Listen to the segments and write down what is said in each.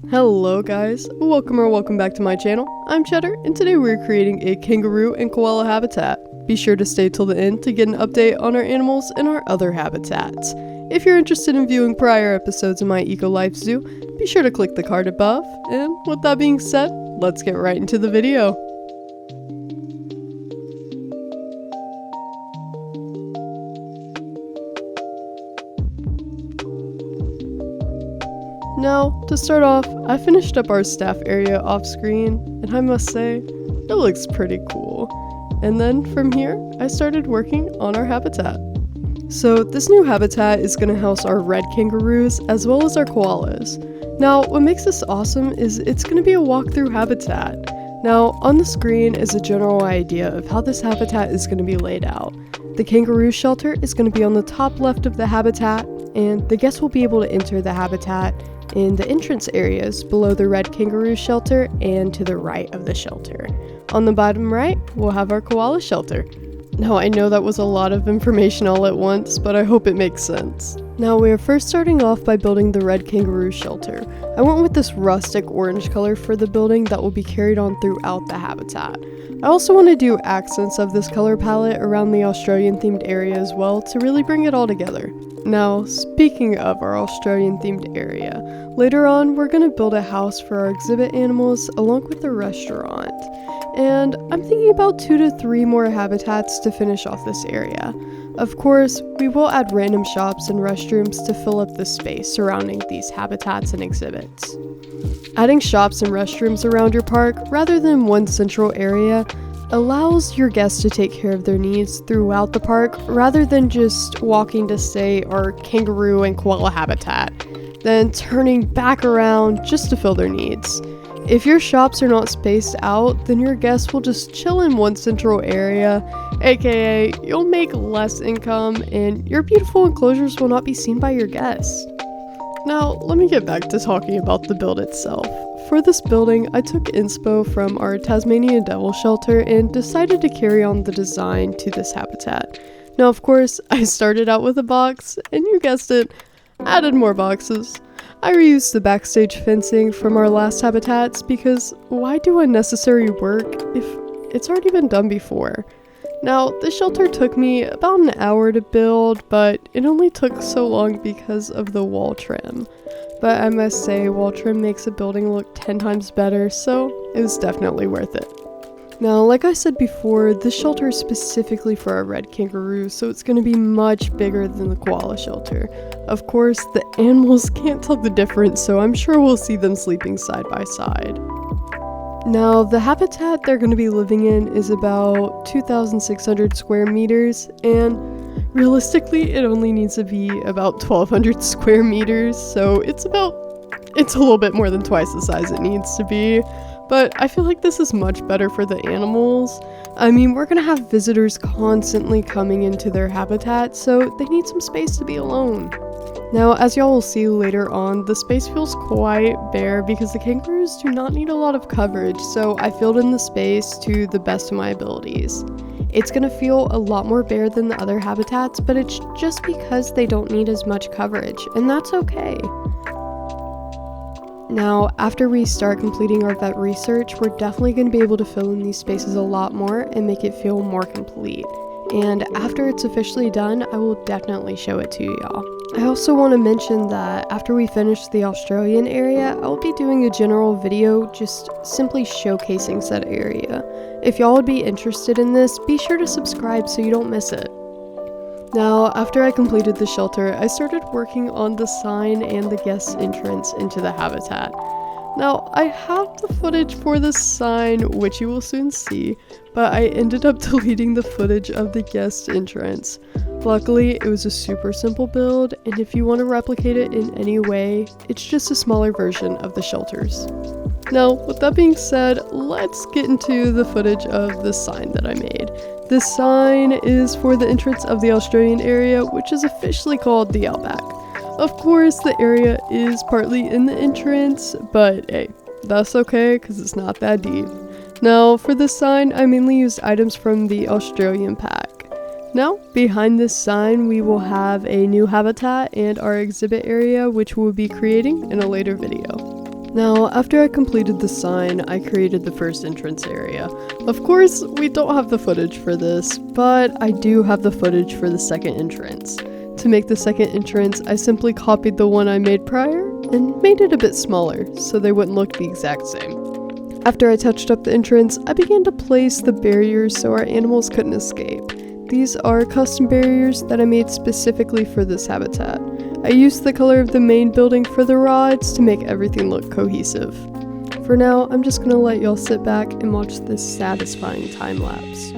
Hello guys, welcome back to my channel. I'm Cheddar, and today we're creating a kangaroo and koala habitat. Be sure to stay till the end to get an update on our animals and our other habitats. If you're interested in viewing prior episodes of my EcoLife Zoo, be sure to click the card above, and with that being said, let's get right into the video. Now, to start off, I finished up our staff area off screen, and I must say, it looks pretty cool. And then from here, I started working on our habitat. So this new habitat is going to house our red kangaroos as well as our koalas. Now, what makes this awesome is it's going to be a walkthrough habitat. Now, on the screen is a general idea of how this habitat is going to be laid out. The kangaroo shelter is going to be on the top left of the habitat, and the guests will be able to enter the habitat in the entrance areas below the red kangaroo shelter and to the right of the shelter. On the bottom right, we'll have our koala shelter. Now, I know that was a lot of information all at once, but I hope it makes sense. Now, we are first starting off by building the red kangaroo shelter. I went with this rustic orange color for the building that will be carried on throughout the habitat. I also want to do accents of this color palette around the Australian themed area as well to really bring it all together. Now, speaking of our Australian themed area, later on we're going to build a house for our exhibit animals along with the restaurant. And I'm thinking about 2 to 3 more habitats to finish off this area. Of course, we will add random shops and restrooms to fill up the space surrounding these habitats and exhibits. Adding shops and restrooms around your park rather than one central area allows your guests to take care of their needs throughout the park rather than just walking to, say, our kangaroo and koala habitat, then turning back around just to fill their needs. If your shops are not spaced out, then your guests will just chill in one central area, aka you'll make less income and your beautiful enclosures will not be seen by your guests. Now, let me get back to talking about the build itself. For this building, I took inspo from our Tasmanian Devil shelter and decided to carry on the design to this habitat. Now, of course, I started out with a box, and you guessed it, added more boxes. I reused the backstage fencing from our last habitats because why do unnecessary work if it's already been done before? Now, this shelter took me about an hour to build, but it only took so long because of the wall trim. But I must say, wall trim makes a building look 10 times better, so it was definitely worth it. Now, like I said before, this shelter is specifically for our red kangaroo, so it's going to be much bigger than the koala shelter. Of course, the animals can't tell the difference, so I'm sure we'll see them sleeping side by side. Now, the habitat they're going to be living in is about 2,600 square meters, and realistically, it only needs to be about 1,200 square meters, so it's a little bit more than twice the size it needs to be. But I feel like this is much better for the animals. I mean, we're gonna have visitors constantly coming into their habitat, so they need some space to be alone. Now, as y'all will see later on, the space feels quite bare because the kangaroos do not need a lot of coverage, so I filled in the space to the best of my abilities. It's gonna feel a lot more bare than the other habitats, but it's just because they don't need as much coverage, and that's okay. Now, after we start completing our vet research, we're definitely going to be able to fill in these spaces a lot more and make it feel more complete. And after it's officially done, I will definitely show it to y'all. I also want to mention that after we finish the Australian area, I'll be doing a general video just simply showcasing said area. If y'all would be interested in this, be sure to subscribe so you don't miss it. Now, after I completed the shelter, I started working on the sign and the guest entrance into the habitat. Now, I have the footage for the sign, which you will soon see, but I ended up deleting the footage of the guest entrance. Luckily, it was a super simple build, and if you want to replicate it in any way, it's just a smaller version of the shelters. Now, with that being said, let's get into the footage of the sign that I made. This sign is for the entrance of the Australian area, which is officially called the Outback. Of course, the area is partly in the entrance, but hey, that's okay because it's not that deep. Now, for this sign, I mainly used items from the Australian pack. Now, behind this sign, we will have a new habitat and our exhibit area, which we'll be creating in a later video. Now, after I completed the sign, I created the first entrance area. Of course, we don't have the footage for this, but I do have the footage for the second entrance. To make the second entrance, I simply copied the one I made prior and made it a bit smaller so they wouldn't look the exact same. After I touched up the entrance, I began to place the barriers so our animals couldn't escape. These are custom barriers that I made specifically for this habitat. I used the color of the main building for the rods to make everything look cohesive. For now, I'm just gonna let y'all sit back and watch this satisfying time lapse.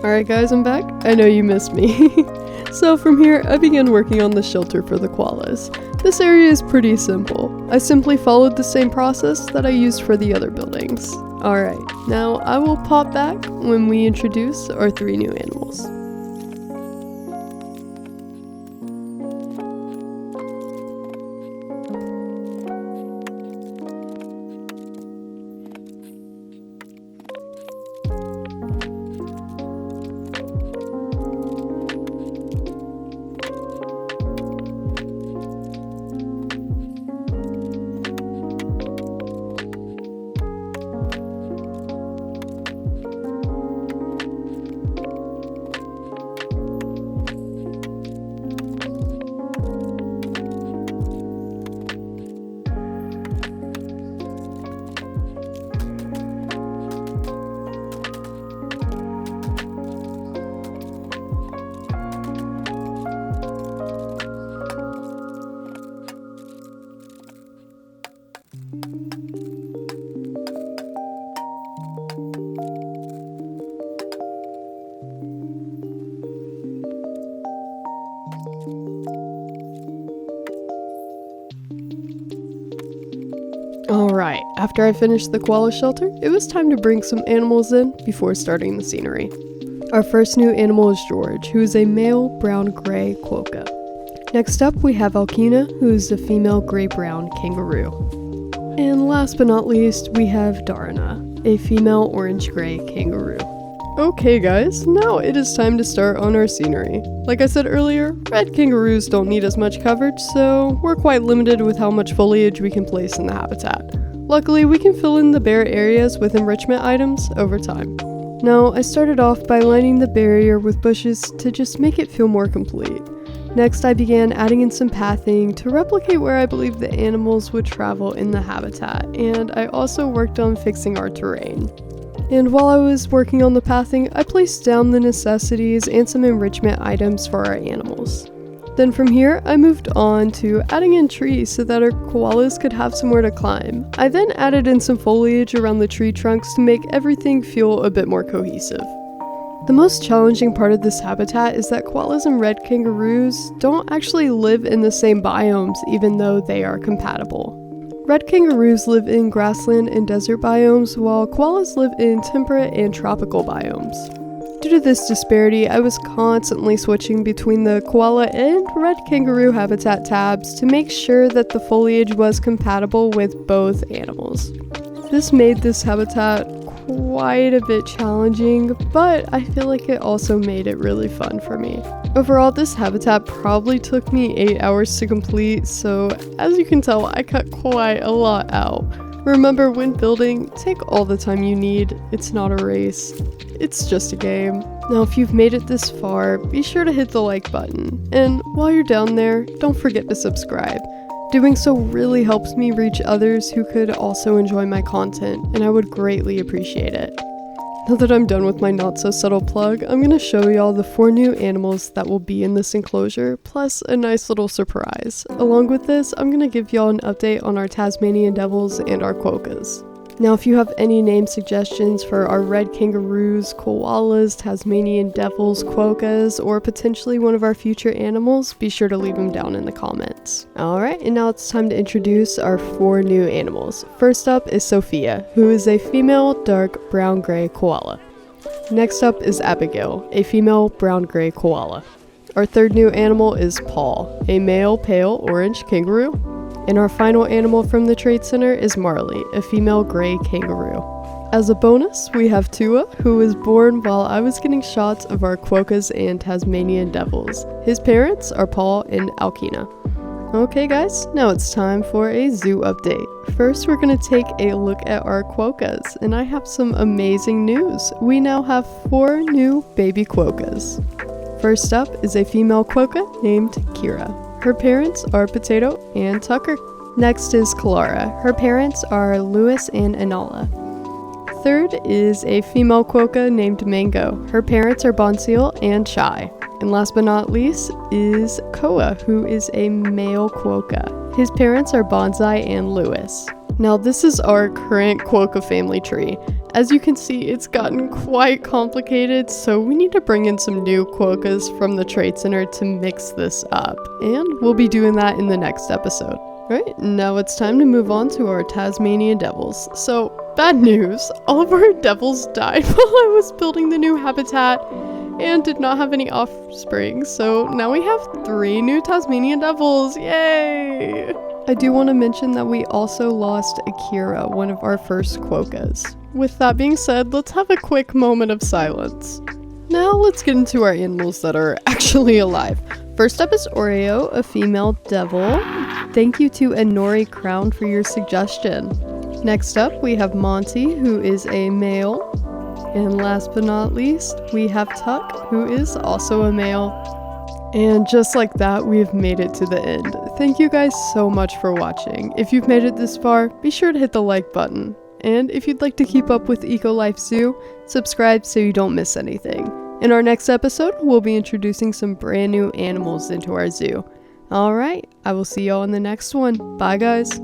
Alright guys, I'm back. I know you missed me. So from here, I began working on the shelter for the koalas. This area is pretty simple. I simply followed the same process that I used for the other buildings. Alright, now I will pop back when we introduce our 3 new animals. Alright, after I finished the koala shelter, it was time to bring some animals in before starting the scenery. Our first new animal is George, who is a male brown-gray quokka. Next up, we have Alkina, who is a female gray-brown kangaroo. And last but not least, we have Darna, a female orange-gray kangaroo. Okay guys, now it is time to start on our scenery. Like I said earlier, red kangaroos don't need as much coverage, so we're quite limited with how much foliage we can place in the habitat. Luckily, we can fill in the bare areas with enrichment items over time. Now, I started off by lining the barrier with bushes to just make it feel more complete. Next, I began adding in some pathing to replicate where I believe the animals would travel in the habitat, and I also worked on fixing our terrain. And while I was working on the pathing, I placed down the necessities and some enrichment items for our animals. Then from here, I moved on to adding in trees so that our koalas could have somewhere to climb. I then added in some foliage around the tree trunks to make everything feel a bit more cohesive. The most challenging part of this habitat is that koalas and red kangaroos don't actually live in the same biomes even though they are compatible. Red kangaroos live in grassland and desert biomes, while koalas live in temperate and tropical biomes. Due to this disparity, I was constantly switching between the koala and red kangaroo habitat tabs to make sure that the foliage was compatible with both animals. This made this habitat quite a bit challenging, but I feel like it also made it really fun for me. Overall, this habitat probably took me 8 hours to complete, so as you can tell, I cut quite a lot out. Remember, when building, take all the time you need. It's not a race. It's just a game. Now, if you've made it this far, be sure to hit the like button. And while you're down there, don't forget to subscribe. Doing so really helps me reach others who could also enjoy my content, and I would greatly appreciate it. Now that I'm done with my not so subtle plug, I'm gonna show y'all the 4 new animals that will be in this enclosure, plus a nice little surprise. Along with this, I'm gonna give y'all an update on our Tasmanian devils and our quokkas. Now if you have any name suggestions for our red kangaroos, koalas, Tasmanian devils, quokkas, or potentially one of our future animals, be sure to leave them down in the comments. Alright, and now it's time to introduce our 4 new animals. First up is Sophia, who is a female dark brown-gray koala. Next up is Abigail, a female brown-gray koala. Our third new animal is Paul, a male pale orange kangaroo. And our final animal from the Trade Center is Marley, a female gray kangaroo. As a bonus, we have Tua, who was born while I was getting shots of our quokkas and Tasmanian devils. His parents are Paul and Alkina. Okay guys, now it's time for a zoo update. First, we're going to take a look at our quokkas, and I have some amazing news. We now have 4 new baby quokkas. First up is a female quokka named Kira. Her parents are Potato and Tucker. Next is Clara. Her parents are Lewis and Anala. Third is a female quokka named Mango. Her parents are Bonseal and Chai. And last but not least is Koa, who is a male quokka. His parents are Bonsai and Lewis. Now this is our current quokka family tree. As you can see, it's gotten quite complicated, so we need to bring in some new quokkas from the Trade Center to mix this up, and we'll be doing that in the next episode. Right, now it's time to move on to our Tasmanian devils. So, bad news, all of our devils died while I was building the new habitat and did not have any offspring, so now we have 3 new Tasmanian devils, yay! I do want to mention that we also lost Akira, one of our first quokkas. With that being said, let's have a quick moment of silence. Now let's get into our animals that are actually alive. First up is Oreo, a female devil. Thank you to Anori Crown for your suggestion. Next up, we have Monty, who is a male. And last but not least, we have Tuck, who is also a male. And just like that, we've made it to the end. Thank you guys so much for watching. If you've made it this far, be sure to hit the like button. And if you'd like to keep up with EcoLife Zoo, subscribe so you don't miss anything. In our next episode, we'll be introducing some brand new animals into our zoo. Alright, I will see y'all in the next one. Bye guys!